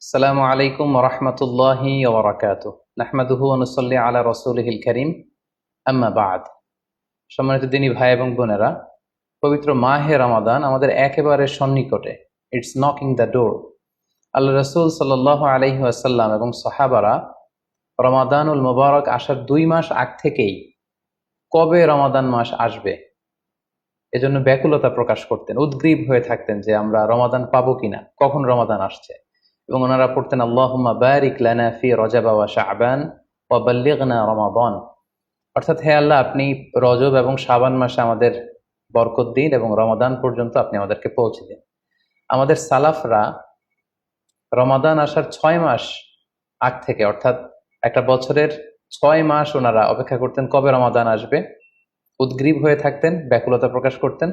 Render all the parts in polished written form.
আসসালামু আলাইকুম ওয়া রাহমাতুল্লাহি ওয়া বারাকাতুহু। নাহমাদুহু ওয়া নুসাল্লি আলা রাসূলিহিল কারীম। আম্মা বা'দ। সম্মানিত দিনী ভাই এবং বোনেরা, পবিত্র মাহে রমাদান আমাদের একেবারে সন্নিকটে। It's knocking the door. Allah রাসূল সাল্লাল্লাহু আলাইহি ওয়াসাল্লাম এবং সাহাবারা রমাদানুল মুবারক আসার ২ মাস আগ থেকেই কবে রমাদান মাস আসবে এজন্য ব্যাকুলতা প্রকাশ করতেন, উদ্গ্রীব হয়ে থাকতেন যে আমরা রমাদান পাবো কিনা, কখন রমাদান আসছে। এবং ওনারা পড়তেন আল্লাহুম্মা বারিক লানা ফি রজব ওয়া শাবান ওয়া বাল্লিগনা রমাদান। অর্থাৎ হে আল্লাহ, আপনি রজব এবং শাবান মাসে আমাদের বরকত দিন এবং রমাদান পর্যন্ত আপনি আমাদেরকে পৌঁছে দিন। আমাদের সালাফরা রমাদান আসার ৬ মাস আগ থেকে, অর্থাৎ একটা বছরের ৬ মাস ওনারা অপেক্ষা করতেন কবে রমাদান আসবে, উদ্গ্রীব হয়ে থাকতেন, ব্যাকুলতা প্রকাশ করতেন।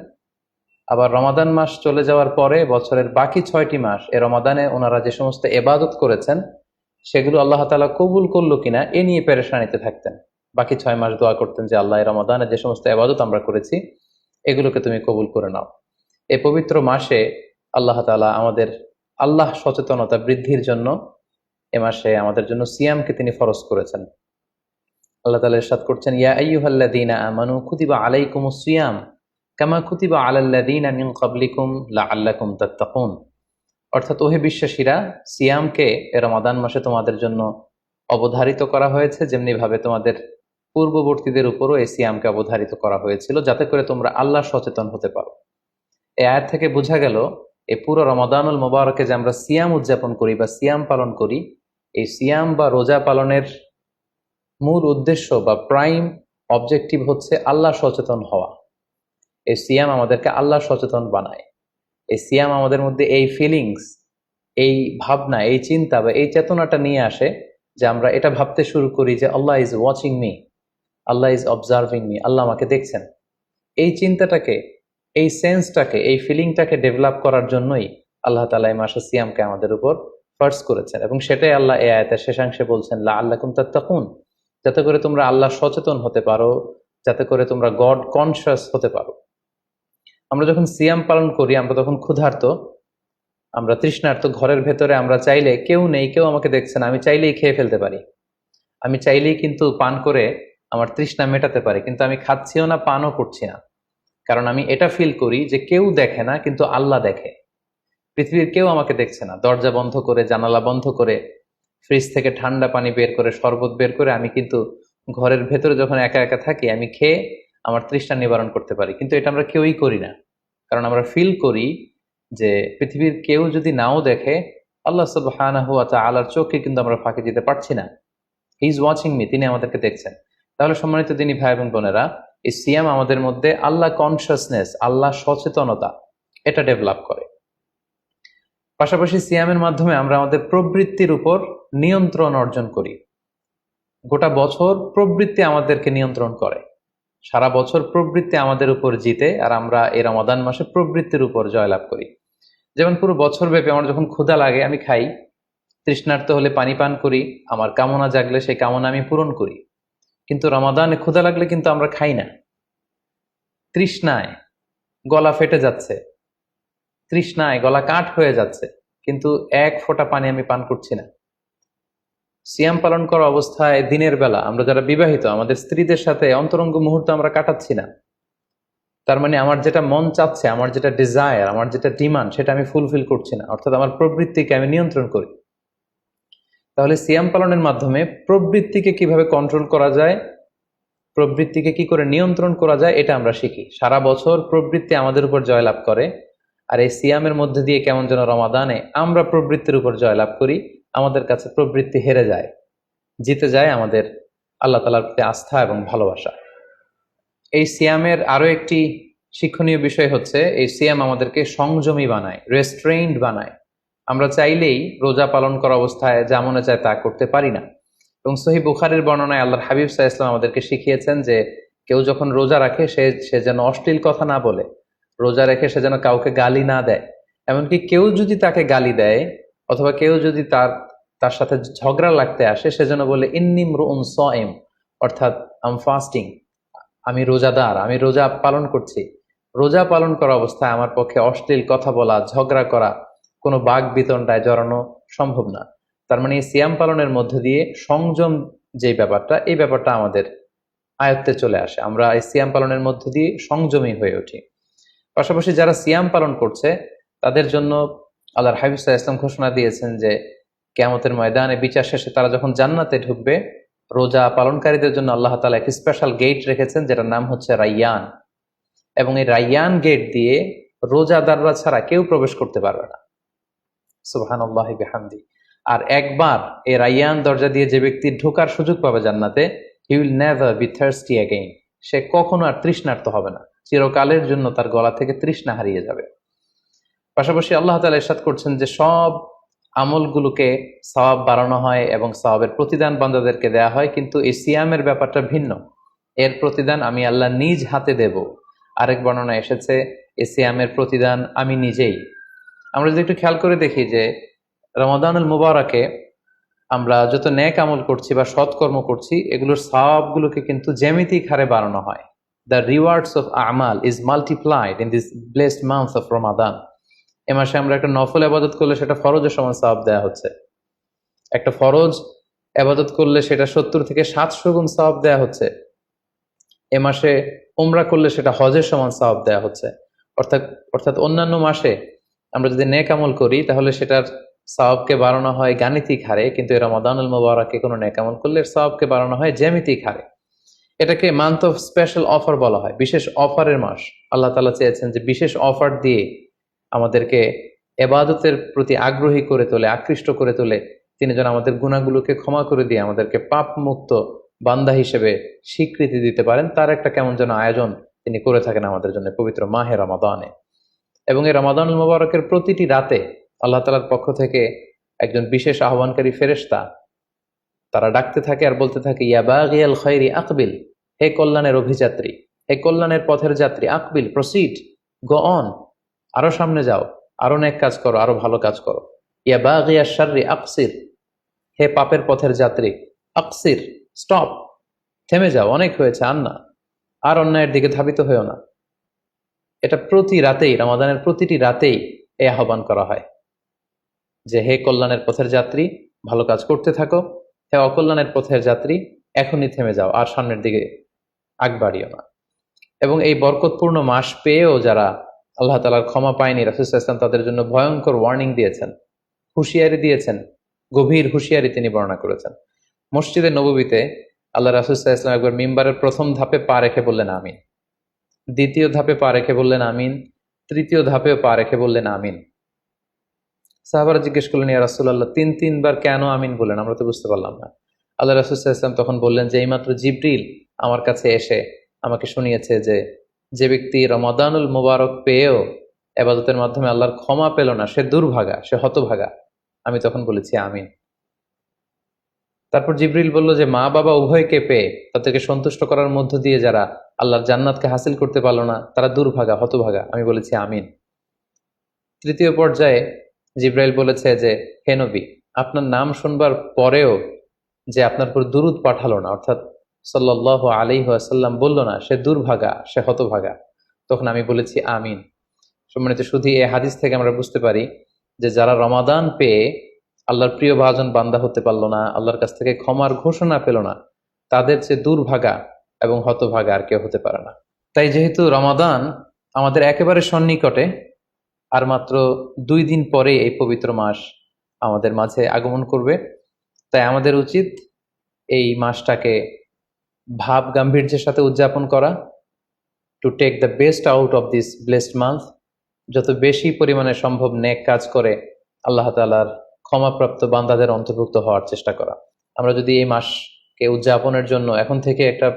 আবার রমাদান মাস চলে যাওয়ার পরে বছরের বাকি ৬টি মাস এ রমাদানে ওনারা যে সমস্ত এবাদত করেছেন সেগুলো আল্লাহ তাআলা কবুল করলো কিনা এ নিয়ে পেরেশানিতে থাকতেন। বাকি ৬ মাস দোয়া করতেন যে আল্লাহ, এই রমাদানে যে সমস্ত এবাদত আমরা করেছি এগুলোকে তুমি কবুল করে নাও। এই পবিত্র মাসে আল্লাহ তাআলা আমাদের আল্লাহ সচেতনতা বৃদ্ধির জন্য এ মাসে আমাদের জন্য সিয়ামকে তিনি ফরজ করেছেন। আল্লাহ তাআলা ইরশাদ করছেন, ইয়া আইয়ুহাল্লাযীনা আমানু কুতিবা আলাইকুমুস সিয়াম কামা কুতিবা আলাল্লাযীনা মিন ক্বাবলিকুম লাআল্লাকুম তাত্তাকুন। অর্থাৎ ওহে বিশ্বাসীরা, সিয়ামকে এ রমাদান মাসে তোমাদের জন্য অবধারিত করা হয়েছে, যেমনি ভাবে তোমাদের পূর্ববর্তীদের উপরও এই সিয়ামকে অবধারিত করা হয়েছিল, যাতে করে তোমরা আল্লাহ সচেতন হতে পারো। এই আয়াত থেকে বোঝা গেল এই পুরো রমাদানুল মুবারকে যে আমরা সিয়াম উদযাপন করি বা সিয়াম পালন করি, এই সিয়াম বা রোজা পালনের মূল উদ্দেশ্য বা প্রাইম অবজেক্টিভ হচ্ছে আল্লাহ সচেতন হওয়া। এই সিয়াম আমাদেরকে আল্লাহ সচেতন বানায়। এই সিয়াম আমাদের মধ্যে এই ফিলিংস, এই ভাবনা, এই চিন্তা বা এই চেতনাটা নিয়ে আসে যে আমরা এটা ভাবতে শুরু করি যে Allah is watching me, Allah is observing me, Allah আমাকে দেখছেন। এই চিন্তাটাকে, এই সেন্সটাকে, এই ফিলিংটাকে ডেভেলপ করার জন্যই আল্লাহ তাআলা এই মাসে সিয়ামকে আমাদের উপর ফরজ করেছেন। এবং সেটাই আল্লাহ এই আয়াতের শেষাংশে বলছেন, লাআল্লাকুম তাত্তাকুন, যাতে করে তোমরা আল্লাহ সচেতন হতে পারো, যাতে করে তোমরা গড কনসিয়াস হতে পারো। আমরা যখন সিয়াম পালন করি আমরা তখন ক্ষুধার্ত, আমরা তৃষ্ণার্ত, ঘরের ভেতরে আমরা চাইলে কেউ নেই, কেউ আমাকে দেখছে না, আমি চাইলেই খেয়ে ফেলতে পারি, আমি চাইলেই কিন্তু পান করে আমার তৃষ্ণা মেটাতে পারি, কিন্তু আমি খাচ্ছিও না, পানও করছি না। কারণ আমি এটা ফিল করি যে কেউ দেখে না কিন্তু আল্লাহ দেখে। পৃথিবীর কেউ আমাকে দেখছে না, দরজা বন্ধ করে, জানালা বন্ধ করে, ফ্রিজ থেকে ঠান্ডা পানি বের করে, শরবত বের করে আমি কিন্তু ঘরের ভেতরে যখন একা একা থাকি আমি খেয়ে আমার তৃষ্ণা নিবারণ করতে পারি। কিন্তু এটা আমরা কেউই করি না, কারণ আমরা ফিল করি যে পৃথিবীর কেউ যদি নাও দেখে, আল্লাহ সুবহানাহু ওয়া তাআলার চোখে কিন্তু আমরা ফাঁকি দিতে পারছি না। হি ইজ ওয়াচিং মি, তিনি আমাদেরকে দেখছেন। তাহলে সম্মানিত দিনী ভাই এবং বোনেরা, এই সিয়াম আমাদের মধ্যে আল্লাহ কনসিয়াসনেস, আল্লাহ সচেতনতা এটা ডেভেলপ করে। পাশাপাশি সিয়ামের মাধ্যমে আমরা আমাদের প্রবৃত্তির উপর নিয়ন্ত্রণ অর্জন করি। গোটা বছর প্রবৃত্তি আমাদেরকে নিয়ন্ত্রণ করে, সারা বছর প্রবৃত্তি আমাদের উপর জিতে, আর আমরা এই রমাদান মাসে প্রবৃত্তির উপর জয়লাভ করি। যেমন পুরো বছর ব্যাপী আমার যখন ক্ষুধা লাগে আমি খাই, তৃষ্ণার্ত হলে পানি পান করি, আমার কামনা জাগলে সেই কামনা আমি পূরণ করি। কিন্তু রমাদানে ক্ষুধা লাগলে কিন্তু আমরা খাই না। তৃষ্ণায় গলা ফেটে যাচ্ছে, তৃষ্ণায় গলা কাঠ হয়ে যাচ্ছে, কিন্তু এক ফোঁটা পানি আমি পান করছি না। সিয়াম পালন করা অবস্থায় দিনের বেলা আমরা যারা বিবাহিত, আমাদের স্ত্রীদের সাথে অন্তরঙ্গ মুহূর্ত আমরা কাটাচ্ছি না। তার মানে আমার যেটা মন চাচ্ছে, আমার যেটা ডিজায়ার, আমার যেটা ডিমান্ড, সেটা আমি ফুলফিল করছি না, অর্থাৎ আমার প্রবৃত্তিকে আমি নিয়ন্ত্রণ করি। তাহলে সিয়াম পালনের মাধ্যমে প্রবৃত্তিকে কিভাবে কন্ট্রোল করা যায়, প্রবৃত্তিকে কি করে নিয়ন্ত্রণ করা যায়, এটা আমরা শিখি। সারা বছর প্রবৃত্তি আমাদের উপর জয়লাভ করে, আর এই সিয়ামের মধ্যে দিয়ে কেমন যেন রমাদানে আমরা প্রবৃত্তির উপর জয়লাভ করি, আমাদের কাছে প্রবৃত্তি হেরে যায়, জিতে যায় আমাদের আল্লাহ তাআলার প্রতি আস্থা এবং ভালোবাসা। এই সিয়ামের আরো একটি শিক্ষণীয় বিষয় হচ্ছে, এই সিয়াম আমাদেরকে সংযমী বানায়, রেস্ট্রেইনড বানায়। আমরা চাইলেই রোজা পালন করা অবস্থায় যা মনে চায় তা করতে পারি না। এবং সহিহ বুখারীর বর্ণনায় আল্লাহর হাবিব সাল্লাল্লাহু আলাইহি ওয়াসাল্লাম আমাদেরকে শিখিয়েছেন যে কেউ যখন রোজা রাখে সে যেন অশ্লীল কথা না বলে, রোজা রেখে সে যেন কাউকে গালি না দেয়। এমনকি কেউ যদি তাকে গালি দেয় অথবা কেউ যদি তার সাথে ঝগড়া লাগতে আসে, সে যেন বলে ইন্নী ইমরুউন সাইম, অর্থাৎ আই এম ফাস্টিং, আমি রোজাদার, আমি রোজা পালন করছি। রোজা পালন করা অবস্থায় আমার পক্ষে অশ্লীল কথা বলা, ঝগড়া করা, কোনো বাক বিতণ্ডায় জড়ানো সম্ভব না। তার মানে এই সিয়াম পালনের মধ্যে দিয়ে সংযম যে ব্যাপারটা, এই ব্যাপারটা আমাদের আয়ত্তে চলে আসে। আমরা এই সিয়াম পালনের মধ্যে দিয়ে সংযমী হয়ে উঠি। পাশাপাশি যারা সিয়াম পালন করছে তাদের জন্য আল্লাহর হাবিব সাল্লাল্লাহু আলাইহি ওয়াসাল্লাম ঘোষণা দিয়েছেন যে কিয়ামতের ময়দানে বিচার শেষে তারা যখন জান্নাতে ঢুকবে, রোজা পালনকারীদের জন্য আল্লাহ তাআলা একটি স্পেশাল গেট রেখেছেন যেটার নাম হচ্ছে রাইয়ান। এবং এই রাইয়ান গেট দিয়ে রোজাদাররা ছাড়া কেউ প্রবেশ করতে পারবে না। সুবহানাল্লাহি বিহামদি। আর একবার এই রাইয়ান দরজা দিয়ে যে ব্যক্তি ঢোকার সুযোগ পাবে জান্নাতে, he will never be thirsty again. সে কখনো আর তৃষ্ণার্ত হবে না, চিরকালের জন্য তার গলা থেকে তৃষ্ণা হারিয়ে যাবে। পাশাপাশি আল্লাহ তাআলা ইরশাদ করছেন যে সব আমলগুলোকে সওয়াব বাড়ানো হয় এবং সওয়াবের প্রতিদান বান্দাদেরকে দেয়া হয়, কিন্তু এই সিয়ামের ব্যাপারটা ভিন্ন। এর প্রতিদান আমি আল্লাহ নিজ হাতে দেব। আরেক বর্ণনা এসেছে এই সিয়ামের প্রতিদান আমি নিজেই। আমরা যদি একটু খেয়াল করে দেখি যে রমাদানুল মুবারাকে আমরা যত নেক আমল করছি বা সৎকর্ম করছি, এগুলোর সওয়াবগুলোকে কিন্তু জ্যামিতিক হারে বাড়ানো হয়। দ্য রিওয়ার্ডস অফ আমাল is multiplied in this blessed month of Ramadan. এ মাসে আমরা একটা নফল আবাদত করলে সেটা ফরজের সমান সওয়াব দেওয়া হচ্ছে। একটা ফরজ আবাদত করলে সেটা 70 থেকে 700 গুণ সওয়াব দেওয়া হচ্ছে। এ মাসে উমরা করলে সেটা হজের সমান সওয়াব দেওয়া হচ্ছে। অর্থাৎ অর্থাৎ অন্যান্য মাসে আমরা যদি নেক আমল করি তাহলে সেটার সওয়াবকে বাড়ানো হয় গাণিতিক হারে, কিন্তু এই রমাদানুল মুবারাকে কোনো নেক আমল করলে সওয়াবকে বাড়ানো হয় জ্যামিতিক হারে। এটাকে মান্থ অফ স্পেশাল অফার বলা হয়, বিশেষ অফারের মাস। আল্লাহ তাআলা চেয়েছেন যে বিশেষ অফার দিয়ে আমাদেরকে ইবাদতের প্রতি আগ্রহী করে তোলে, আকৃষ্ট করে তোলে। তিনি যেন আমাদের গুনাহগুলোকে ক্ষমা করে দিয়ে আমাদেরকে পাপ মুক্ত বান্দা হিসেবে স্বীকৃতি দিতে পারেন, তার একটা কেমন যেন আয়োজন তিনি করে থাকেন আমাদের জন্য পবিত্র মাহে রমাদানে। এবং এই রমাদানুল মুবারকের প্রতিটি রাতে আল্লাহ তাআলার পক্ষ থেকে একজন বিশেষ আহ্বানকারী ফেরেশতা তারা ডাকতে থাকে আর বলতে থাকে, ইয়া বাগিয়াল খায়রি আকবিল, হে কল্যাণের অভিযাত্রী, হে কল্যাণের পথের যাত্রী, আকবিল, প্রসিড, গো অন, আরো সামনে যাও, আরো নেক কাজ করো, আরো ভালো কাজ করো। ইয়া বাগিয়াশ শাররি আকসির, হে পাপের পথের যাত্রী, আকসির, স্টপ, থেমে যাও, অনেক হয়েছে, আর না, আর অন্যায়ের দিকে ধাবিত হয়েও না। এটা প্রতি রাতেই, রমাদানের প্রতিটি রাতেই এই আহ্বান করা হয় যে হে কল্যাণের পথের যাত্রী, ভালো কাজ করতে থাকো, হে অকল্যাণের পথের যাত্রী, এখনই থেমে যাও, আর সামনের দিকে আগ বাড়িও না। এবং এই বরকতপূর্ণ মাস পেয়েও যারা আল্লাহ তাআলার ক্ষমা পায়নি, রাসূল সাল্লাল্লাহু আলাইহি ওয়াসাল্লাম তাদের জন্য ভয়ঙ্কর ওয়ার্নিং দিয়েছেন, হুঁশিয়ারি দিয়েছেন, গভীর হুঁশিয়ারি তিনি বর্ণনা করেছেন। মসজিদে নববীতে আল্লাহ রাসূল সাল্লাল্লাহু আলাইহি ওয়াসাল্লাম একবার মিম্বারের প্রথম ধাপে পা রেখে বললেন আমিন, দ্বিতীয় ধাপে পা রেখে বললেন আমিন, তৃতীয় ধাপেও পা রেখে বললেন আমিন। সাহাবারা জিজ্ঞেস করলেন, ইয়া রাসূলুল্লাহ, তিনবার কেন আমিন বললেন? আমরা তো বুঝতে পারলাম না। আল্লাহ রাসূল সাল্লাল্লাহু আলাইহি ওয়াসাল্লাম তখন বললেন যে এইমাত্র জিবরিল আমার কাছে এসে আমাকে শুনিয়েছে যে যে ব্যক্তি রমাদানুল মুবারক পেয়েও ইবাদতের মাধ্যমে আল্লাহর ক্ষমা পেল না, সে দুর্ভাগা, সে হতভাগা। আমি তখন বলেছি আমিন। তারপর জিবরিল বলল যে মা বাবা উভয়কে পেয়ে তাদেরকে সন্তুষ্ট করার মধ্য দিয়ে যারা আল্লাহর জান্নাতকে হাসিল করতে পারলো না, তারা দুর্ভাগা, হতভাগা। আমি বলেছি আমিন। তৃতীয় পর্যায়ে জিব্রাইল বলেছে যে হে নবী, আপনার নাম শুনবার পরেও যে আপনার উপর দুরূদ পাঠালো না, অর্থাৎ সাল্লাল্লাহু আলাইহি ওয়াসাল্লাম বলল না, সে দুর্ভাগা, সে হতভাগা। তখন আমি বলেছি আমিন। সম্মানিত শুধু এই হাদিস থেকে আমরা বুঝতে পারি যে যারা রমাদান পেয়ে আল্লাহর প্রিয় ভাজন বান্দা হতে পারলো না, আল্লাহর কাছ থেকে ক্ষমার ঘোষণা পেল না, তাদের চেয়ে দুর্ভাগা এবং হতভাগা আর কেউ হতে পারে না। তাই যেহেতু রমাদান আমাদের একেবারে সন্নিকটে, আর মাত্র 2 দিন পরে এই পবিত্র মাস আমাদের মাঝে আগমন করবে, তাই আমাদের উচিত এই মাসটাকে ভাব গাম্ভীর্যের সাথে উদযাপন করা, to take the best out of this blessed month, যত বেশি পরিমাণে সম্ভব নেক কাজ করে আল্লাহ তাআলার ক্ষমাপ্রাপ্ত বান্দাদের অন্তর্ভুক্ত হওয়ার চেষ্টা করা। আমরা যদি এই মাসকে উদযাপনের জন্য এখন থেকে একটা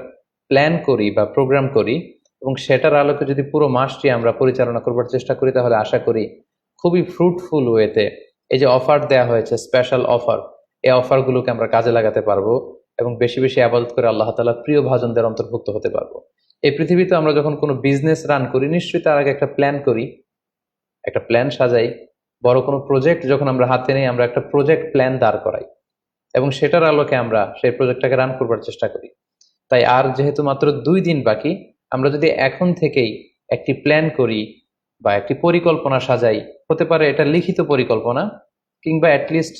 প্ল্যান করি বা প্রোগ্রাম করি এবং সেটার আলোকে যদি পুরো মাসটি আমরা পরিচালনা করবার চেষ্টা করি, তাহলে আশা করি খুবই ফ্রুটফুল ওয়েতে এই যে অফার দেয়া হয়েছে, স্পেশাল অফার, এই অফারগুলোকে আমরা কাজে লাগাতে পারবো এবং বেশি বেশি ইবাদত করে আল্লাহ তাআলার প্রিয় ভাজনদের অন্তর্ভুক্ত হতে পারবো। এই পৃথিবীতে আমরা যখন কোনো বিজনেস রান করি, নিশ্চয়ই তার আগে একটা প্ল্যান করি, একটা প্ল্যান সাজাই। বড় কোনো প্রজেক্ট যখন আমরা হাতে নেই, আমরা একটা প্রজেক্ট প্ল্যান দাঁড় করাই এবং সেটার আলোকে আমরা সেই প্রজেক্টটাকে রান করবার চেষ্টা করি। তাই আর যেহেতু মাত্র 2 দিন বাকি, আমরা যদি এখন থেকেই একটি প্ল্যান করি বা একটি পরিকল্পনা সাজাই, হতে পারে এটা লিখিত পরিকল্পনা, কিংবা অ্যাটলিস্ট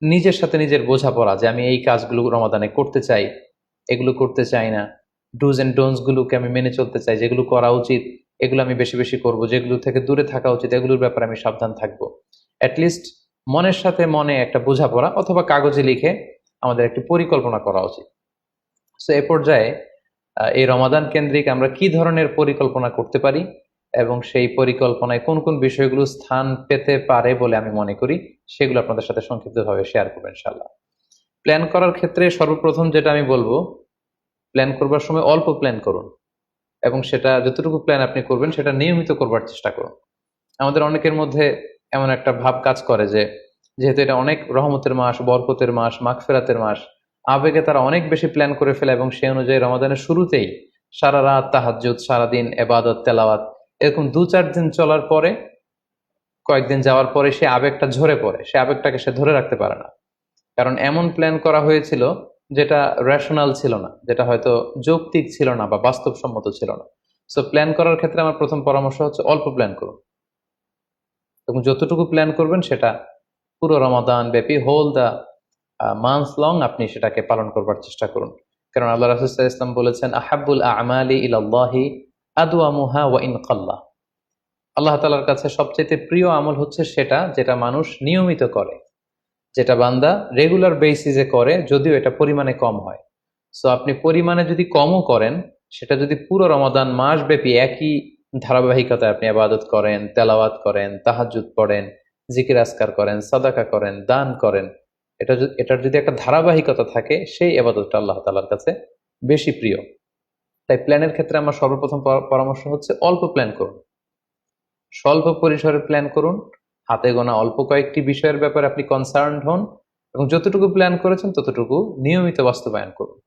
নিজের সাথে নিজের বোঝাপড়া যে আমি এই কাজগুলো রমাদানে করতে চাই, এগুলো করতে চাই না, ডুজ এন্ড ডোন্টস গুলোকে আমি মেনে চলতে চাই, যেগুলো করা উচিত এগুলো আমি বেশি বেশি করব, যেগুলো থেকে দূরে থাকা উচিত এগুলোর ব্যাপারে আমি সাবধান থাকবো। অ্যাটলিস্ট মনের সাথে মনে একটা বোঝাপড়া অথবা কাগজে লিখে আমাদের একটি পরিকল্পনা করা উচিত। সো এ পর্যায়ে এই রমাদান কেন্দ্রিক আমরা কি ধরনের পরিকল্পনা করতে পারি এবং সেই পরিকল্পনায় কোন কোন বিষয়গুলো স্থান পেতে পারে বলে আমি মনে করি, সেগুলো আপনাদের সাথে সংক্ষিপ্তভাবে শেয়ার করবো ইনশাআল্লাহ। প্ল্যান করার ক্ষেত্রে সর্বপ্রথম যেটা আমি বলবো, প্ল্যান করবার সময় অল্প প্ল্যান করুন এবং সেটা যতটুকু প্ল্যান আপনি করবেন সেটা নিয়মিত করবার চেষ্টা করুন। আমাদের অনেকের মধ্যে এমন একটা ভাব কাজ করে যে যেহেতু এটা অনেক রহমতের মাস, বরকতের মাস, মাগফিরাতের মাস, আবেগে তারা অনেক বেশি প্ল্যান করে ফেলে এবং সেই অনুযায়ী রমাদানের শুরুতেই সারা রাত তাহাজ্জুদ, সারাদিন এবাদত তেলাওয়াত, এরকম 2-4 দিন চলার পরে, কয়েকদিন যাওয়ার পরে সে আবেগটা ঝরে পড়ে, সে আবেগটাকে সে ধরে রাখতে পারে না। কারণ এমন প্ল্যান করা হয়েছিল যেটা রেশনাল ছিল না, যেটা হয়তো যৌক্তিক ছিল না বা বাস্তবসম্মত ছিল না। সো প্ল্যান করার ক্ষেত্রে আমার প্রথম পরামর্শ হচ্ছে অল্প প্ল্যান করুন এবং যতটুকু প্ল্যান করবেন সেটা পুরো রমাদান ব্যাপী, হোল দ্য মান্থ লং আপনি সেটাকে পালন করবার চেষ্টা করুন। কারণ আল্লাহ রাসূল সাল্লাল্লাহু আলাইহি ওয়াসাল্লাম বলেছেন, আহাব্বুল আমালি ইলাল্লাহি আদওয়ামুহা ওয়া ইন কাল্লা। আল্লাহ তাআলার কাছে সবচেয়ে প্রিয় আমল হচ্ছে সেটা যেটা মানুষ নিয়মিত করে, যেটা বান্দা রেগুলার বেসিসে করে, যদিও এটা পরিমাণে কম হয়। সো আপনি পরিমাণে যদি কমও করেন, সেটা যদি পুরো রমাদান মাস ব্যাপী একই ধারাবাহিকতায় আপনি ইবাদত করেন, তেলাওয়াত করেন, তাহাজ্জুদ পড়েন, জিকির আজকার করেন, সাদাকা করেন, দান করেন, এটার যদি একটা ধারাবাহিকতা থাকে, সেই ইবাদতটা আল্লাহ তাআলার কাছে বেশি প্রিয়। তাই প্ল্যানের ক্ষেত্রে আমার সর্বপ্রথম পরামর্শ হচ্ছে অল্প প্ল্যান করুন, স্বল্প পরিসরে প্ল্যান করুন, হাতে গোনা অল্প কয়েকটি বিষয়ের ব্যাপারে আপনি কনসার্নড হন এবং যতটুকু প্ল্যান করেছেন ততটুকু নিয়মিত বাস্তবায়ন করুন।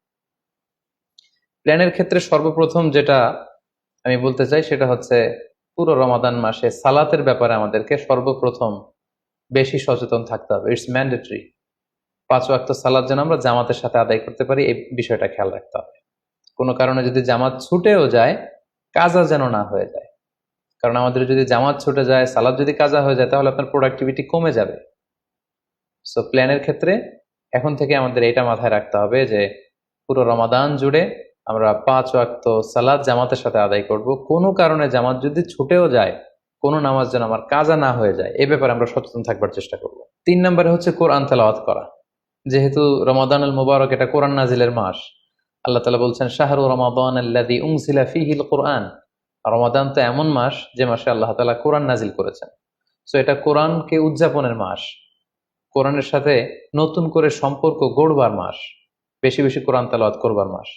প্ল্যানের ক্ষেত্রে সর্বপ্রথম যেটা আমি বলতে চাই সেটা হচ্ছে পুরো রমাদান মাসে সালাতের ব্যাপারে আমাদেরকে সর্বপ্রথম বেশি সচেতন থাকতে হবে। It's mandatory. 5 ওয়াক্ত সালাত যেন আমরা জামাতের সাথে আদায় করতে পারি, এই বিষয়টা খেয়াল রাখতে হবে। কোনো কারণে যদি জামাত ছুটেও যায়, কাজা যেন না হয়ে যায়। কারণ আমাদের যদি জামাত ছুটে যায়, সালাত যদি কাজা হয়ে যায়, তাহলে আপনার প্রোডাক্টিভিটি কমে যাবে। সো প্ল্যানের ক্ষেত্রে এখন থেকে আমাদের এটা মাথায় রাখতে হবে যে পুরো রমাদান জুড়ে আমরা 5 ওয়াক্ত সালাত জামাতের সাথে আদায় করব। কোনো কারণে জামাত যদি ছুটেও যায়, কোনো নামাজ যেন আমার কাজা না হয়ে যায়, এ ব্যাপারে আমরা সচেতন থাকবার চেষ্টা করব। 3 নম্বরে হচ্ছে কোরআন তেলাওয়াত করা। যেহেতু রমাদানুল মুবারক এটা কোরআন নাজিলের মাস, আল্লাহ তাআলা বলছেন শাহরু রমাদান আল্লাযী উনজিলা ফীহিল কুরআন। রমাদান তো এমন মাস যে মাসে আল্লাহ তাআলা কোরআন নাজিল করেছেন। সো এটা কোরআনকে উদযাপনের মাস, কোরআনের সাথে নতুন করে সম্পর্ক গড়বার মাস, বেশি বেশি কোরআন তেলাওয়াত করবার মাস।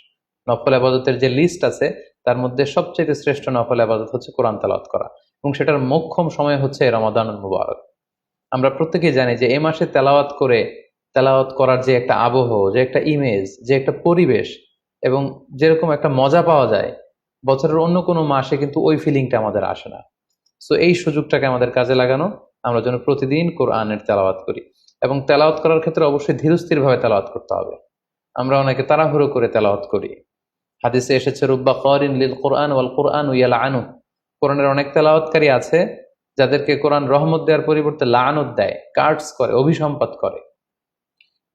নফল ইবাদতের যে লিস্ট আছে তার মধ্যে সবচেয়ে শ্রেষ্ঠ নফল ইবাদত হচ্ছে কোরআন তেলাওয়াত করা এবং সেটার মোক্ষম সময় হচ্ছে রমাদানুল মুবারক। আমরা প্রত্যেকেই জানি যে এই মাসে তেলাওয়াত করার যে একটা আবহ, যে একটা ইমেজ, যে একটা পরিবেশ এবং যেরকম একটা মজা পাওয়া যায়, বছরের অন্য কোনো মাসে কিন্তু ওই ফিলিংটা আমাদের আসে না। সো এই সুযোগটাকে আমাদের কাজে লাগানো, আমরা যেন প্রতিদিন কোরআনের তেলাওয়াত করি এবং তেলাওয়াত করার ক্ষেত্রে অবশ্যই ধীরস্থির ভাবে তেলাওয়াত করতে হবে। আমরা অনেকে তাড়াহুড়ো করে তেলাওয়াত করি। হাদিসে এসেছে রুব্বা কারিন লিল কোরআন ওয়াল কোরআন ইয়ালআনু। কোরআনের অনেক তেলাওয়াতকারী আছে যাদেরকে কোরআন রহমত দেওয়ার পরিবর্তে লাআনত দেয়, কার্ডস করে, অভিসম্পাত করে।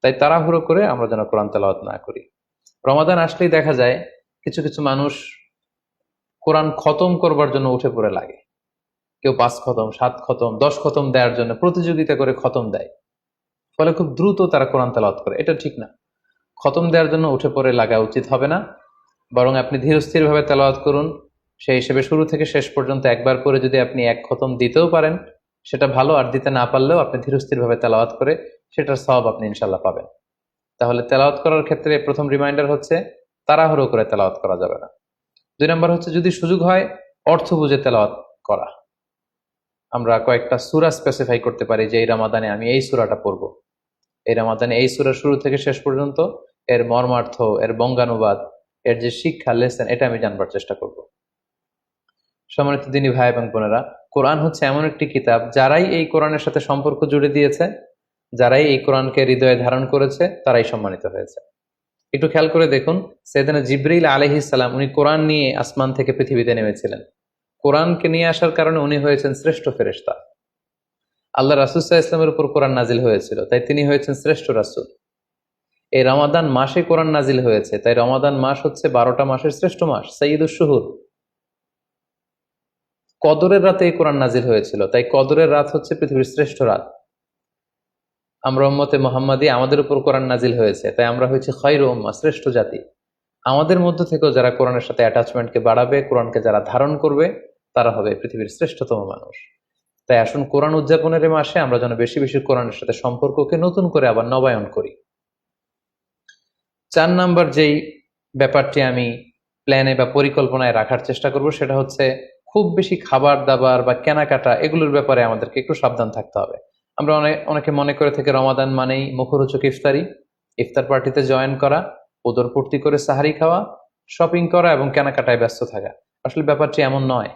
তাই তাড়াহুড়ো করে আমরা যেন কোরআন তেলাওয়াত না করি। রমাদান আসলেই দেখা যায় কিছু কিছু মানুষ কোরআন খতম করবার জন্য উঠে পড়ে লাগে। কেউ 5 খতম, 7 খতম, 10 খতম দেওয়ার জন্য প্রতিযোগিতা করে খতম দেয়, ফলে খুব দ্রুত তারা কোরআন তেলাওয়াত করে। এটা ঠিক না। খতম দেওয়ার জন্য উঠে পড়ে লাগা উচিত হবে না, বরং আপনি ধীরস্থির ভাবে তেলাওয়াত করুন। সেই হিসেবে শুরু থেকে শেষ পর্যন্ত একবার করে যদি আপনি 1 খতম দিতেও পারেন সেটা ভালো, আর দিতে না পারলেও আপনি ধীরস্থির ভাবে তেলাওয়াত করে সেটার সওয়াব আপনি ইনশাল্লাহ পাবেন। তাহলে তেলাওয়াত করার ক্ষেত্রে প্রথম রিমাইন্ডার হচ্ছে তাড়াহুড়ো করে তেলাওয়াত করা যাবে না। 2 নম্বর হচ্ছে যদি সুযোগ হয় অর্থ বুঝে তেলাওয়াত করা। আমরা কয়েকটা সূরা স্পেসিফাই করতে পারি যে এই রমাদানে আমি এই সূরাটা পড়ব, এই রমাদানে এই সূরা শুরু থেকে শেষ পর্যন্ত এর মর্মার্থ, এর বঙ্গানুবাদ, এর যে শিক্ষা লেসন, এটা আমি জানবার চেষ্টা করব। সম্মানিত দিনী ভাই এবং বোনেরা, কোরআন হচ্ছে এমন একটি কিতাব, যারাই এই কোরআনের সাথে সম্পর্ক জুড়ে দিয়েছে, যারাই এই কোরআনকে হৃদয়ে ধারণ করেছে, তারাই সম্মানিত হয়েছে। একটু খেয়াল করে দেখুন, সাইয়েদনা জিবরিল আলাইহিস সালাম উনি কোরআন নিয়ে আসমান থেকে পৃথিবীতে নেমেছিলেন। কোরআনকে নিয়ে আসার কারণে উনি হয়েছেন শ্রেষ্ঠ ফেরেশতা। আল্লাহ রাসূল সাল্লাল্লাহু আলাইহি ওয়াসাল্লামের উপর কোরআন নাজিল হয়েছিল, তাই তিনি হয়েছেন শ্রেষ্ঠ রাসূল। এই রমাদান মাসে কোরআন নাজিল হয়েছে, তাই রমাদান মাস হচ্ছে 12টা মাসের শ্রেষ্ঠ মাস, সাইয়্যিদুশ শুহুর। কদরের রাতে এই কোরআন নাজিল হয়েছিল, তাই কদরের রাত হচ্ছে পৃথিবীর শ্রেষ্ঠ রাত। আমরা উম্মতে মুহাম্মাদি, আমাদের উপর কোরআন নাজিল হয়েছে, তাই আমরা হয়েছি খায়রু উম্মাহ, শ্রেষ্ঠ জাতি। আমাদের মধ্য থেকেও যারা কোরআনের সাথে অ্যাটাচমেন্টকে বাড়াবে, কোরআনকে যারা ধারণ করবে, তারা হবে পৃথিবীর শ্রেষ্ঠতম মানুষ। তাই আসুন কোরআন উদযাপনের এই মাসে আমরা যেন বেশি বেশি কোরআনের সাথে সম্পর্ককে নতুন করে আবার নবায়ন করি। 4 নাম্বার যেই ব্যাপারটি আমি প্ল্যানে বা পরিকল্পনায় রাখার চেষ্টা করব, সেটা হচ্ছে খুব বেশি খাবার দাবার বা কেনাকাটা এগুলোর ব্যাপারে আমাদেরকে একটু সাবধান থাকতে হবে। আমরা অনেকে মনে করে থেকে রমাদান মানেই মুখরোচক ইফতারি, ইফতার পার্টিতে জয়েন করা, উদরপূর্তি করে সাহারি খাওয়া, শপিং করা এবং কেনাকাটায় ব্যস্ত থাকা। আসলে ব্যাপারটি এমন নয়,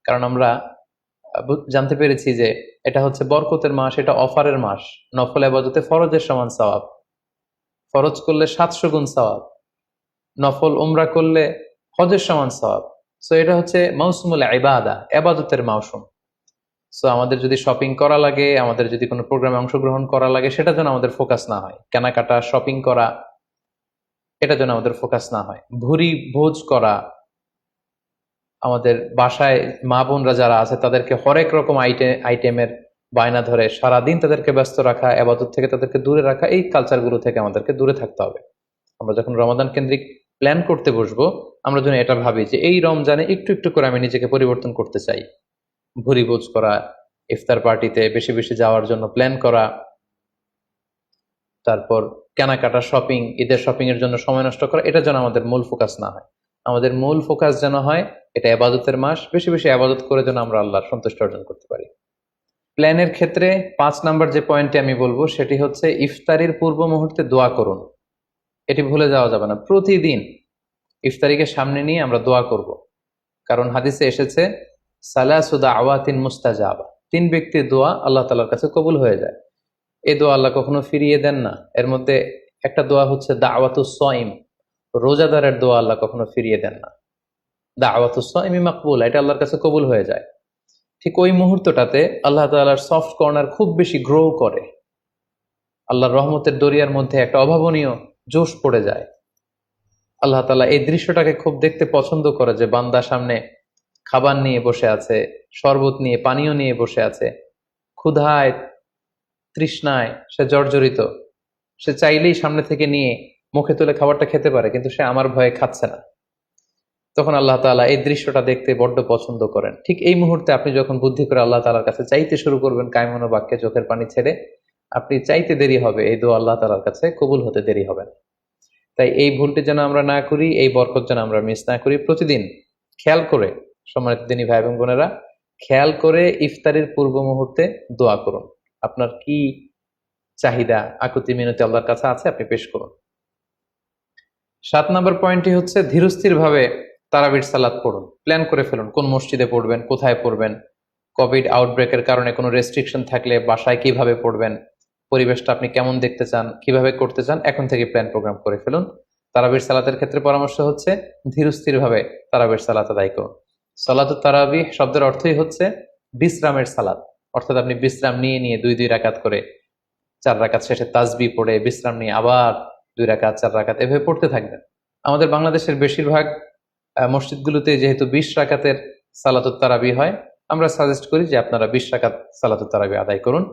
কারণ আমরা জানতে পেরেছি যে এটা হচ্ছে বরকতের মাস, এটা অফারের মাস। নফল ইবাদতে ফরজের সমান সওয়াব, ফরজ করলে 700 গুণ সওয়াব, নফল উমরা করলে হজের সমান সওয়াব। সো এটা হচ্ছে মৌসুমুল ইবাদা, ইবাদতের মৌসুম। সো আমাদের যদি শপিং করা লাগে, আমাদের যদি কোনো প্রোগ্রামে অংশগ্রহণ করা লাগে, সেটা যেন আমাদের ফোকাস না হয়। কেনাকাটা, শপিং করা, এটা যেন আমাদের ফোকাস না হয়। ভুরি ভোজ করা, আমাদের বাসায় মা বোনরা যারা আছে তাদেরকে হরেক রকম আইটেমের বায়না ধরে সারাদিন তাদেরকে ব্যস্ত রাখা, ইবাদত থেকে তাদেরকে দূরে রাখা, এই কালচারগুলো থেকে আমাদেরকে দূরে থাকতে হবে। আমরা যখন রমাদান কেন্দ্রিক প্ল্যান করতে বসবো, আমরা যেন এটা ভাবি যে এই রমজানে একটু একটু করে আমি নিজেকে পরিবর্তন করতে চাই। ভুরি ভোজ করা, ইফতার পার্টিতে বেশি বেশি যাওয়ার জন্য প্ল্যান করা, তারপর কেনাকাটা, শপিং, ঈদের শপিং এর জন্য সময় নষ্ট করা, এটা যেন আমাদের মূল ফোকাস না হয়। আমাদের মূল ফোকাস যেন হয় এটা ইবাদতের মাস, বেশি বেশি ইবাদত করে যেন আমরা আল্লাহর সন্তুষ্টি অর্জন করতে পারি। প্ল্যানের ক্ষেত্রে 5 নাম্বার যে পয়েন্টটি আমি বলবো সেটি হচ্ছে ইফতারির পূর্ব মুহূর্তে দোয়া করুন। এটি ভুলে যাওয়া যাবে না। প্রতিদিন ইফতারিকে সামনে নিয়ে আমরা দোয়া করব, কারণ হাদিসে এসেছে সালাসু দাওয়াতিন মুস্তাজাবা, 3 ব্যক্তির দোয়া আল্লাহ তাআলার কাছে কবুল হয়ে যায়। এই দোয়া আল্লাহ কখনো ফিরিয়ে দেন না। এর মধ্যে একটা দোয়া হচ্ছে দাওয়াতুস সাইম, রোজাদারের দোয়া আল্লাহ কখনো ফিরিয়ে দেন না। দাওয়াতুস সাইমি মাকবুল, এটা আল্লাহর কাছে কবুল হয়ে যায়। ঠিক ওই মুহূর্তটাতে আল্লাহ তাআলার সফট কর্নার খুব বেশি গ্রো করে, আল্লাহর রহমতের দরিয়ার মধ্যে একটা অভাবনীয় জোশ পড়ে যায়। আল্লাহ তাআলা এই দৃশ্যটাকে খুব দেখতে পছন্দ করে যে বান্দা সামনে খাবার নিয়ে বসে আছে, শরবত নিয়ে, পানীয় নিয়ে বসে আছে, ক্ষুধায় তৃষ্ণায় সে জর্জরিত, সে চাইলেই সামনে থেকে নিয়ে মুখে তুলে খাবারটা খেতে পারে, কিন্তু সে আমার ভয়ে খাচ্ছে না। তখন আল্লাহ তাআলা এই দৃশ্যটা দেখতে বড্ড পছন্দ করেন। ঠিক এই মুহূর্তে আপনি যখন বুদ্ধি করে আল্লাহ তাআলার কাছে চাইতে শুরু করবেন, কায়মন বাক্যে চোখের পানি ছেড়ে, আপনি চাইতে দেরি হবে, এই দোয়া আল্লাহ তাআলার কাছে কবুল হতে দেরি হবে না। তাই এই ভুলটি যেন আমরা না করি, এই বরকত যেন আমরা মিস না করি। প্রতিদিন খেয়াল করে, সম্মানিত দিনী ভাই এবং বোনেরা, খেয়াল করে ইফতারির পূর্ব মুহূর্তে দোয়া করুন। আপনার কি চাহিদা, আকুতি মিনতি আল্লাহর কাছে আছে, আপনি পেশ করুন। 7 নম্বর পয়েন্টটি হচ্ছে ধীরস্থির ভাবে তারাবির সালাত পড়ুন। প্ল্যান করে ফেলুন কোন মসজিদে পড়বেন, কোথায় পড়বেন, কোভিড আউটব্রেকের কারণে কোনো রেস্ট্রিকশন থাকলে বাসায় কিভাবে পড়বেন, পরিবেশটা আপনি কেমন দেখতে চান, কিভাবে করতে চান, এখন থেকে প্ল্যান প্রোগ্রাম করে ফেলুন। তারাবির সালাতের ক্ষেত্রে পরামর্শ হচ্ছে ধীরস্থির ভাবে তারাবির সালাত আদায় করুন। সালাতুত তারাবিহ শব্দের অর্থই হচ্ছে বিশ্রামের সালাত, অর্থাৎ আপনি বিশ্রাম নিয়ে নিয়ে 2 রাকাত করে, 4 রাকাত শেষে তাসবিহ পড়ে বিশ্রাম নিয়ে আবার 2 রাকাত, 4 রাকাত এভাবে পড়তে থাকবেন। আমাদের বাংলাদেশের বেশিরভাগ মসজিদগুলোতে যেহেতু 20 রাকাতের সালাতুত তারাবিহ হয়, আমরা সাজেস্ট করি যে আপনারা 20 রাকাত সালাতুত তারাবিহ আদায় করুন।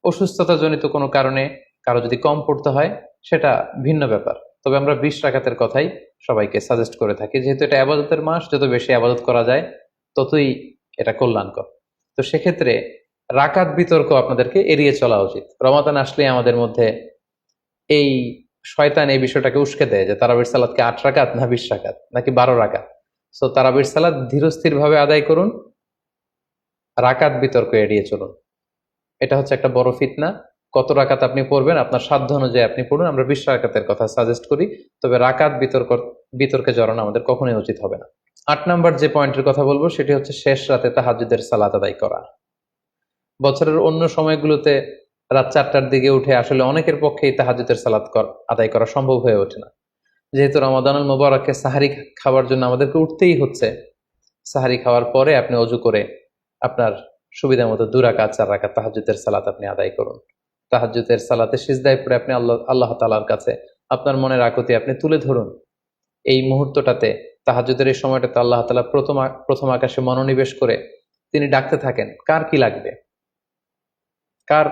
অসুস্থতা জনিত কোনো কারণে কারো যদি কম পড়তে হয় সেটা ভিন্ন ব্যাপার, তবে আমরা 20 রাকাতের কথাই সবাইকে সাজেস্ট করে থাকি, যেহেতু এটা আবাদতের মাস, যত বেশি আবাদত করা যায় ততই এটা কল্যাণকর। তো সেক্ষেত্রে রাকাত বিতর্ক আপনাদেরকে এড়িয়ে চলা উচিত। রমাদান আসলে আমাদের মধ্যে এই শয়তান এই বিষয়টাকে উস্কে দেয় যে তারাবির সালাতকে 8 রাকাত না 20 রাকাত নাকি 12 রাকাত। সো তারাবির সালাত ধীরস্থির ভাবে আদায় করুন, রাকাত বিতর্ক এড়িয়ে চলুন। এটা হচ্ছে একটা বড় ফিতনা। কত রাকাত আপনি পড়বেন আপনার সাধ্য অনুযায়ী আপনি পড়ুন। আমরা 20 রাকাতের কথা সাজেস্ট করি, তবে রাকাত বিতর্কে জড়ানো আমাদের কখনোই উচিত হবে না। 8 নাম্বার যে পয়েন্টের কথা বলবো সেটি হচ্ছে শেষ রাতে তাহাজ্জুদের সালাত আদায় করা। বছরের অন্য সময়গুলোতে রাত 4টার দিকে উঠে আসলে অনেকের পক্ষেই তাহাজ্জুদের সালাত আদায় করা সম্ভব হয়ে ওঠে না। যেহেতু রমাদানুল মুবারকে সাহারি খাওয়ার জন্য আমাদেরকে উঠতেই হচ্ছে, সাহারি খাওয়ার পরে আপনি অজু করে আপনার সুবিধা মতো 2 রাকাত 4 রাকাত তাহাজ্জুদের সালাত আপনি আদায় করুন। তাহাজ্জুদের সালাতে সিজদায় পড়ে আপনি আল্লাহ তাআলার কাছে আপনার মনের আকুতি আপনি তুলে ধরুন। এই মুহূর্তটাতে, তাহাজ্জুদের এই সময়টাতে আল্লাহ তাআলা প্রথম আকাশে মনোনিবেশ করে তিনি ডাকতে থাকেন, কার কি লাগবে, কার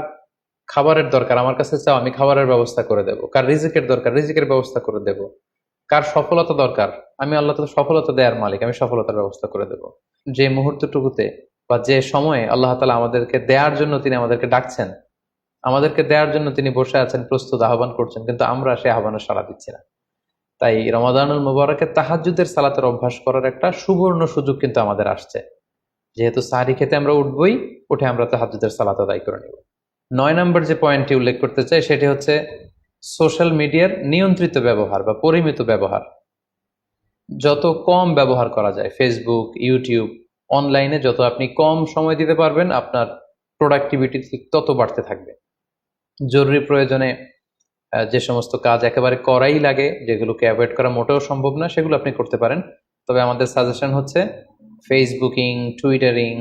খাবারের দরকার আমার কাছে চাও, আমি খাবারের ব্যবস্থা করে দেব। কার রিজিকের দরকার, রিজিকের ব্যবস্থা করে দেব। কার সফলতা দরকার, আমি আল্লাহ তাআলা সফলতা দেওয়ার মালিক, আমি সফলতার ব্যবস্থা করে দেব। যে মুহূর্তটুকুতে বা যে সময়ে আল্লাহ তাআলা আমাদেরকে দেওয়ার জন্য তিনি আমাদেরকে ডাকছেন, আমাদেরকে দেওয়ার জন্য তিনি বসে আছেন, প্রস্তুত, আহ্বান করছেন, কিন্তু আমরা সে আহ্বানে সাড়া দিচ্ছি না। তাই রমাদানুল মুবারকে তাহাজ্জুদের সালাতের অভ্যাস করার একটা সুবর্ণ সুযোগ কিন্তু আমাদের আসছে। যেহেতু সাহরি খেতে আমরা উঠবই, উঠে আমরা তাহাজ্জুদের সালাত আদায় করে নেব। 9 নম্বর যে পয়েন্টটি উল্লেখ করতে চাই সেটি হচ্ছে সোশ্যাল মিডিয়ার নিয়ন্ত্রিত ব্যবহার বা পরিমিত ব্যবহার। যত কম ব্যবহার করা যায় ফেসবুক, ইউটিউব, অনলাইনে যত আপনি কম সময় দিতে পারবেন, আপনার প্রোডাক্টিভিটি ঠিক তত বাড়তে থাকবে। জরুরি প্রয়োজনে যে সমস্ত কাজ একেবারে করাই লাগে, যেগুলোকে অ্যাভয়েড করা মোটেও সম্ভব না, সেগুলো আপনি করতে পারেন। তবে আমাদের সাজেশন হচ্ছে ফেসবুকিং, টুইটারিং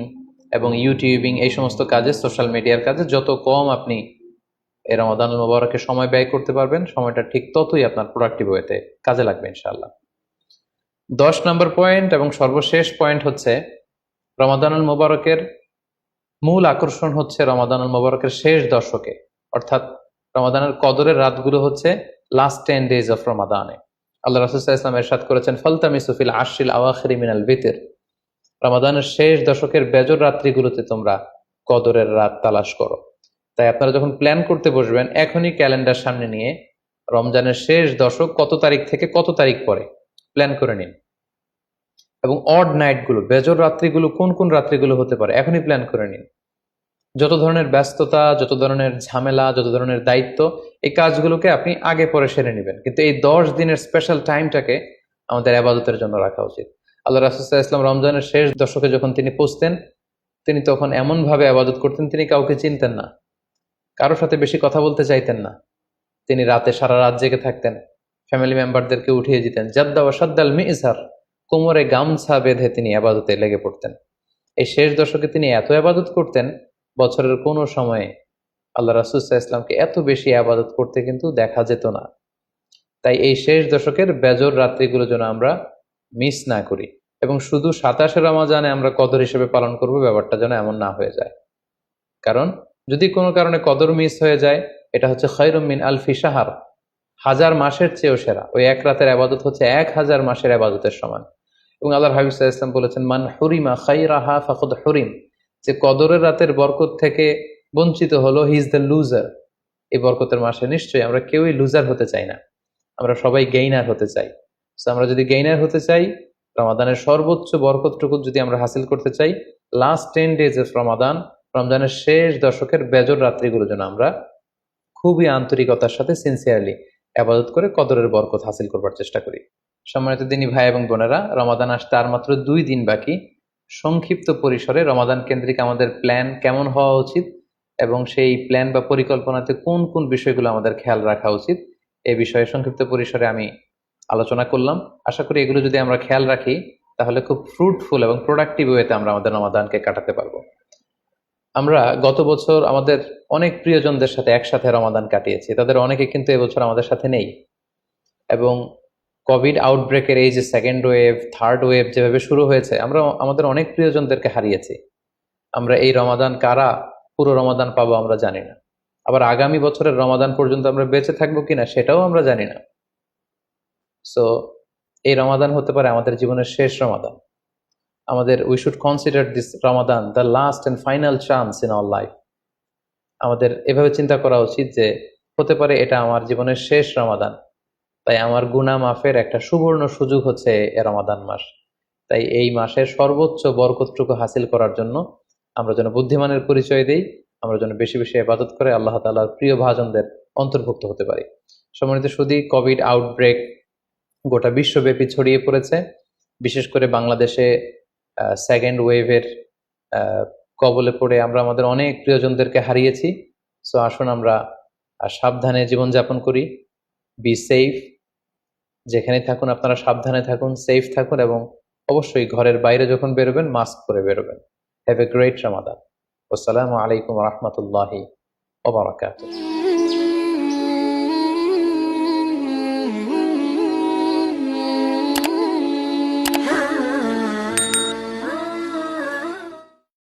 এবং ইউটিউবিং, এই সমস্ত কাজে, সোশ্যাল মিডিয়ার কাজে যত কম আপনি এই রমাদানুল মুবারকে সময় ব্যয় করতে পারবেন, সময়টা ঠিক ততই আপনার প্রোডাক্টিভ ওয়েতে কাজে লাগবে ইনশাআল্লাহ। 10 নম্বর পয়েন্ট এবং সর্বশেষ পয়েন্ট হচ্ছে রমাদানুল মুবারকের মূল আকর্ষণ হচ্ছে রমাদানুল মুবারকের শেষ দশকে, অর্থাৎ রমাদানের কদরের রাতগুলো হচ্ছে লাস্ট 10 days অফ রমাদানে। আল্লাহ রাসূল সাল্লাল্লাহু আলাইহি ওয়াসাল্লাম ইরশাদ করেছেন, ফালতামিসু ফিল আশরিল আওয়াখিরি মিনাল বিতর, রমাদানের শেষ দশকের বেজর রাত্রিগুলোতে তোমরা কদরের রাত তালাশ করো। তাই আপনারা যখন প্ল্যান করতে বসবেন, এখনই ক্যালেন্ডার সামনে নিয়ে রমজানের শেষ দশক কত তারিখ থেকে কত তারিখ পরে প্ল্যান করে নিন, এবং অড নাইটগুলো, বেজর রাত্রিগুলো কোন কোন রাত্রিগুলো হতে পারে এখনই প্ল্যান করে নিন। যত ধরনের ব্যস্ততা, যত ধরনের ঝামেলা, যত ধরনের দায়িত্ব, এই কাজগুলোকে আপনি আগে পরে সেরে নেবেন, কিন্তু এই 10 দিনের স্পেশাল টাইমটাকে আমাদের ইবাদতের জন্য রাখা উচিত। আল্লাহ রাসূল সাল্লাল্লাহু আলাইহি ওয়াসাল্লাম রমজানের শেষ দশকে যখন তিনি পৌঁছতেন, তিনি তখন এমন ভাবে ইবাদত করতেন, তিনি কাউকে চিনতেন না, কারোর সাথে বেশি কথা বলতে চাইতেন না। তিনি রাতে সারা রাত জেগে থাকতেন, ফ্যামিলি মেম্বারদেরকে উঠিয়ে দিতেন, জাদ্দা ওয়া শাদ্দাল মিজহার, কোমরে গামছা বেঁধে তিনি ইবাদতে লেগে পড়তেন। এই শেষ দশকে তিনি এত ইবাদত করতেন, বছরের কোনো সময়ে আল্লাহ রাসূল সাল্লাল্লাহু আলাইহি ওয়াসাল্লামকে এত বেশি ইবাদত করতে কিন্তু দেখা যেত না। তাই এই শেষ দশকের বেজর রাত্রিগুলো যেন আমরা মিস না করি, এবং শুধু 27 রমজানে আমরা কদর হিসেবে পালন করব, ব্যাপারটা যেন এমন না হয়ে যায়। কারণ যদি কোনো কারণে কদর মিস হয়ে যায়, এটা হচ্ছে খায়রুম মিন আলফি শাহর, 1000 মাসের চেয়েও সেরা। ওই এক রাতের ইবাদত হচ্ছে 1000 মাসের ইবাদতের সমান। এবং আল্লাহর হাবিব সাল্লাল্লাহু আলাইহি ওয়াসাল্লাম বলেছেন, মান হুরিমা খায়রাহা ফাকাদ হুরিম, যে কদরের রাতের বরকত থেকে বঞ্চিত হলো, হি ইজ দ্য লুজার। এই বরকতের মাসে নিশ্চয়ই আমরা কেউই লুজার হতে চাই না, আমরা সবাই গেইনার হতে চাই। তো আমরা যদি গেইনার হতে চাই, রমাদানের সর্বোচ্চ বরকতটুকু যদি আমরা হাসিল করতে চাই, লাস্ট 10 days অফ রমাদান, রমজানের শেষ দশকের বেজর রাত্রিগুলো যেন আমরা খুবই আন্তরিকতার সাথে সিনসিয়ারলি ইবাদত করে কদরের বরকত হাসিল করবার চেষ্টা করি। সম্মানিত দিনী ভাই এবং বোনেরা, রমাদান আসতে আর মাত্র 2 দিন বাকি। সংক্ষিপ্ত পরিসরে রমাদান কেন্দ্রিক আমাদের প্ল্যান কেমন হওয়া উচিত এবং সেই প্ল্যান বা পরিকল্পনাতে কোন কোন বিষয়গুলো আমাদের খেয়াল রাখা উচিত, এই বিষয়ে সংক্ষিপ্ত পরিসরে আমি আলোচনা করলাম। আশা করি এগুলো যদি আমরা খেয়াল রাখি, তাহলে খুব ফ্রুটফুল এবং প্রোডাক্টিভ ওয়েতে আমরা আমাদের রমাদানকে কাটাতে পারবো। আমরা গত বছর আমাদের অনেক প্রিয়জনদের সাথে একসাথে রমাদান কাটিয়েছি, তাদের অনেকে কিন্তু এবছর আমাদের সাথে নেই। এবং কোভিড আউটব্রেকের এই যে সেকেন্ড ওয়েভ, থার্ড ওয়েভ যেভাবে শুরু হয়েছে, আমরা আমাদের অনেক প্রিয়জনদেরকে হারিয়েছি। আমরা এই রমাদান কারা পুরো রমাদান পাবো আমরা জানি না, আবার আগামী বছরের রমাদান পর্যন্ত আমরা বেঁচে থাকবো কিনা সেটাও আমরা জানি না। সো এই রমাদান হতে পারে আমাদের জীবনের শেষ রমাদান। আমাদের we should consider this Ramadan the last and final chance in our life. আমাদের এভাবে চিন্তা করা উচিত যে হতে পারে এটা আমার জীবনের শেষ রমাদান, তাই আমার গুনাহ মাফের একটা সুবর্ণ সুযোগ হচ্ছে এ রমাদান মাস। তাই এই মাসের সর্বোচ্চ বরকতটুকু হাসিল করার জন্য আমরা যেন বুদ্ধিমানের পরিচয় দিই, আমরা যেন বেশি বেশি ইবাদত করে আল্লাহ তাআলার প্রিয় ভাজনদের অন্তর্ভুক্ত হতে পারি। সম্মানিত সুধী, কোভিড আউটব্রেক গোটা বিশ্বব্যাপী ছড়িয়ে পড়েছে। বিশেষ করে বাংলাদেশে সেকেন্ড ওয়েভের কবলে পড়ে আমরা আমাদের অনেক প্রিয়জনদেরকে হারিয়েছি। সো আসুন আমরা সাবধানে জীবনযাপন করি। বি সেফ, যেখানে থাকুন আপনারা সাবধানে থাকুন, সেফ থাকুন এবং অবশ্যই ঘরের বাইরে যখন বেরোবেন মাস্ক পরে বেরোবেন। হ্যাভ এ গ্রেট রমাদান। আসসালামু আলাইকুম রহমতুল্লাহি ওয়া বারাকাতুহু।